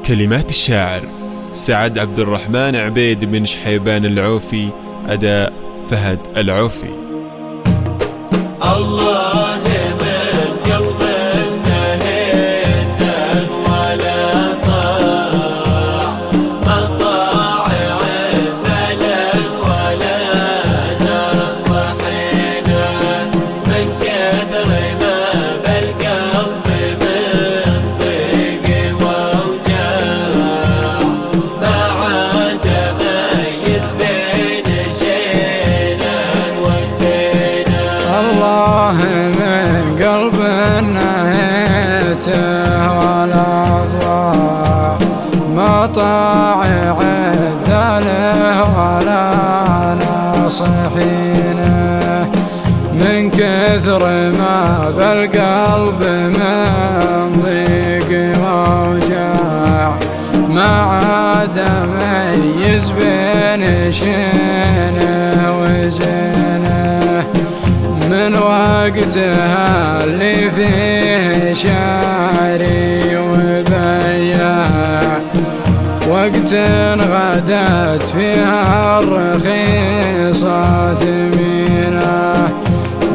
كلمات الشاعر سعد عبد الرحمن عبيد بن شحيبان العوفي، أداء فهد العوفي. الله من قلب نهيته ولا طاع، ما طاع عدله ولا نصحينا، من كثر ما بالقلب من ضيق ووجاع، ما عاد ميز بين شينا وزينا. الله من قلب نهيته ولا ضاع، ما طاع عذله ولا نصحينه، من كثر ما بالقلب من ضيق ووجاع، ما عاد ميز بين شينه وزينه، من وقتها اللي فيه شعري وبياع، وقت غدت فيها الرخيصة ثمينة،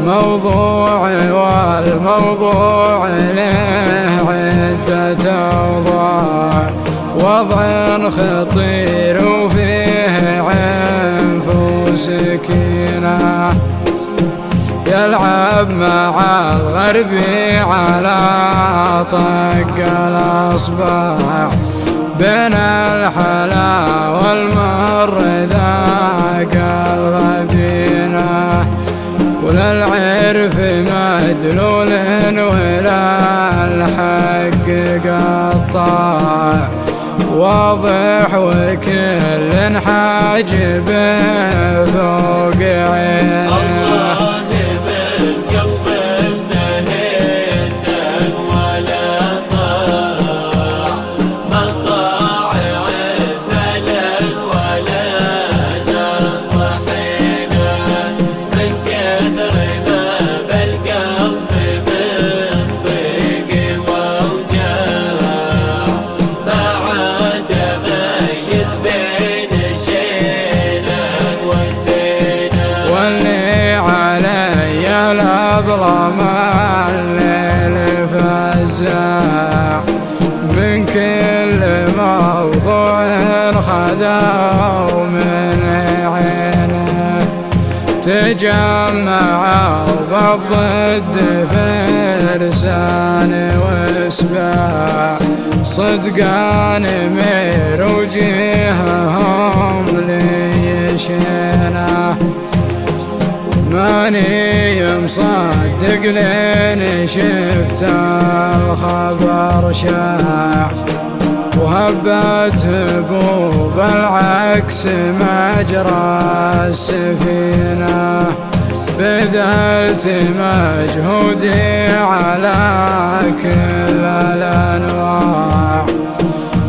موضوع والموضوع له عدة أوضاع، وضع خطير وفيه عنف وسكينة، يلعب مع الغرب على طق الأصبع، بين الحلا والمر ذاق الغبينة، وللعرف مدلول ولا الحق قطاع، واضح وكل حاجب فوق عينه. ظلام الليل فزاع، من كل موضوع خذوا من عينه، تجمعوا بالضد فرسان واسباع، صدقان مير وجيههم ليشينه، ماني مصدق لين شفت الخبر شاع، وهبت هبوب العكس مجرى السفينة، بذلت مجهودي على كل الأنواع،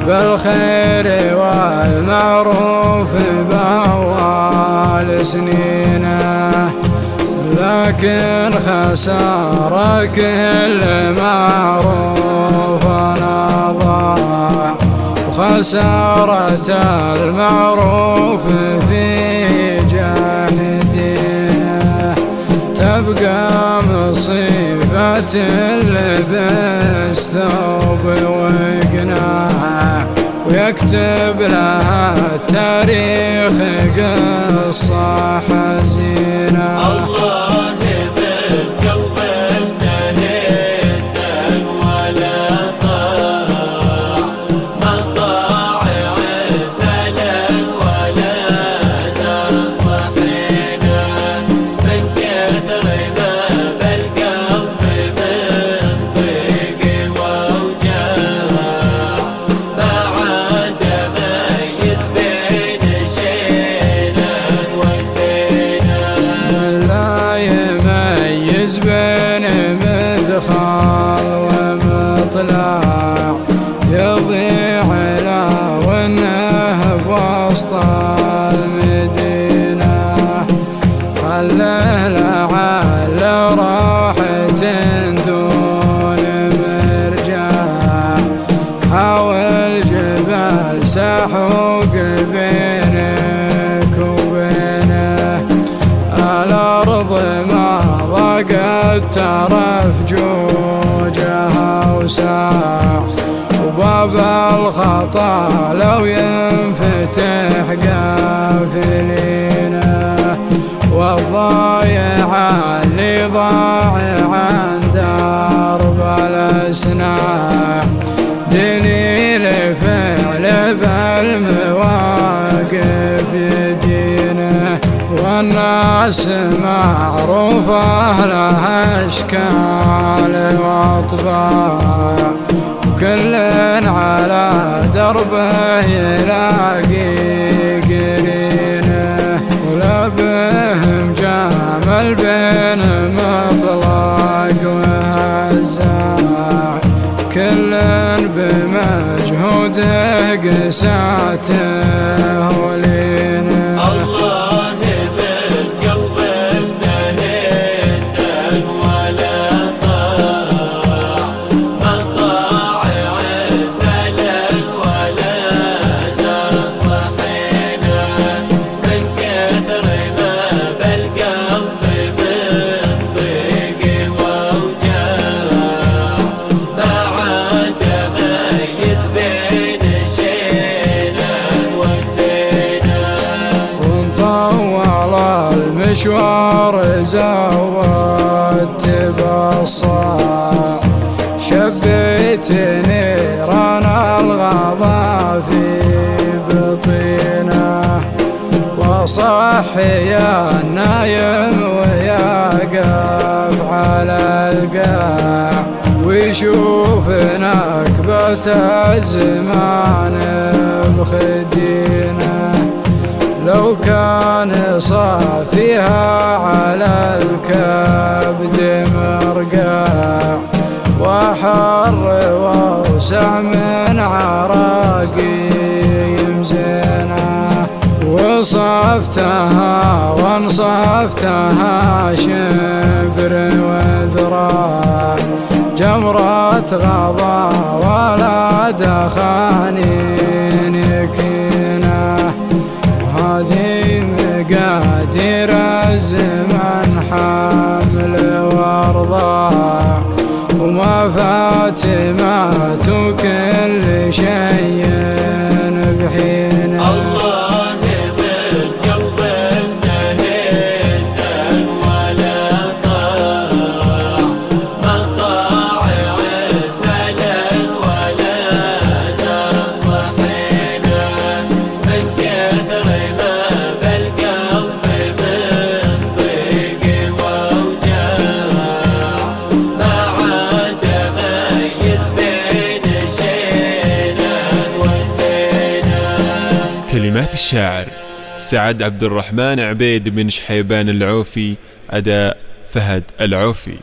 بالخير والمعروف بأول سنينه، لكن خسارة كل معروف أنا ضاع، وخسارة المعروف في جاحدينه، تبقى مصيبة لبس ثوب وقناع، ويكتب لها التاريخ قصة حزينة. الله من قلب نهيته ولا طاع، ما طاع عدله ولا نصحينا، من كثر ما بالقلب من ضيق ووجاع، ما عاد ميز بين شينا وزينا. أوسع، وباب الخطا لو ينفتح قافلينه، والضايع اللي ضايع عن درب الأسناع دليل فعل بالمواقف يدينه، والناس معروفة لها أشكال وأطباع، وكل على دربه يلاقي قرينه، ولا بهم جامل بين مطلق وهزاع، كل بمجهوده قساته ولينه. الله بالقلب نهيته ولا طاع، ما طاع عدله ولا نصحينا، من كثر ما بالقلب من ضيق ووجاع، ما عاد ميز بين شينا وزينا، ونطول المشوار زودت بصاع، شبيت نيران الغضا في بطينه، وصحي النايم ويقف على القاع، ويشوف نكبة الزمان بخدينه، لو كان صافيها على الكبد مرقاع، وحر ووسع من عراقي يمزينه، وصفتها وانصفتها شبر وذراع، جمرة غضا ولا دخانين يكينه، وهذه مقادير الزمن حمل وارضاع، وما فاتمات كل شيء بحينه. الله بالقلب نهيته ولا طاع، ما طاع عدله ولا نصحينا، من كثر ما بالقلب من ضيق ووجاع، ما عاد ميز بين شينا وزينا. كلمات الشاعر سعد عبد الرحمن عبيد بن شحيبان العوفي، أداء فهد العوفي.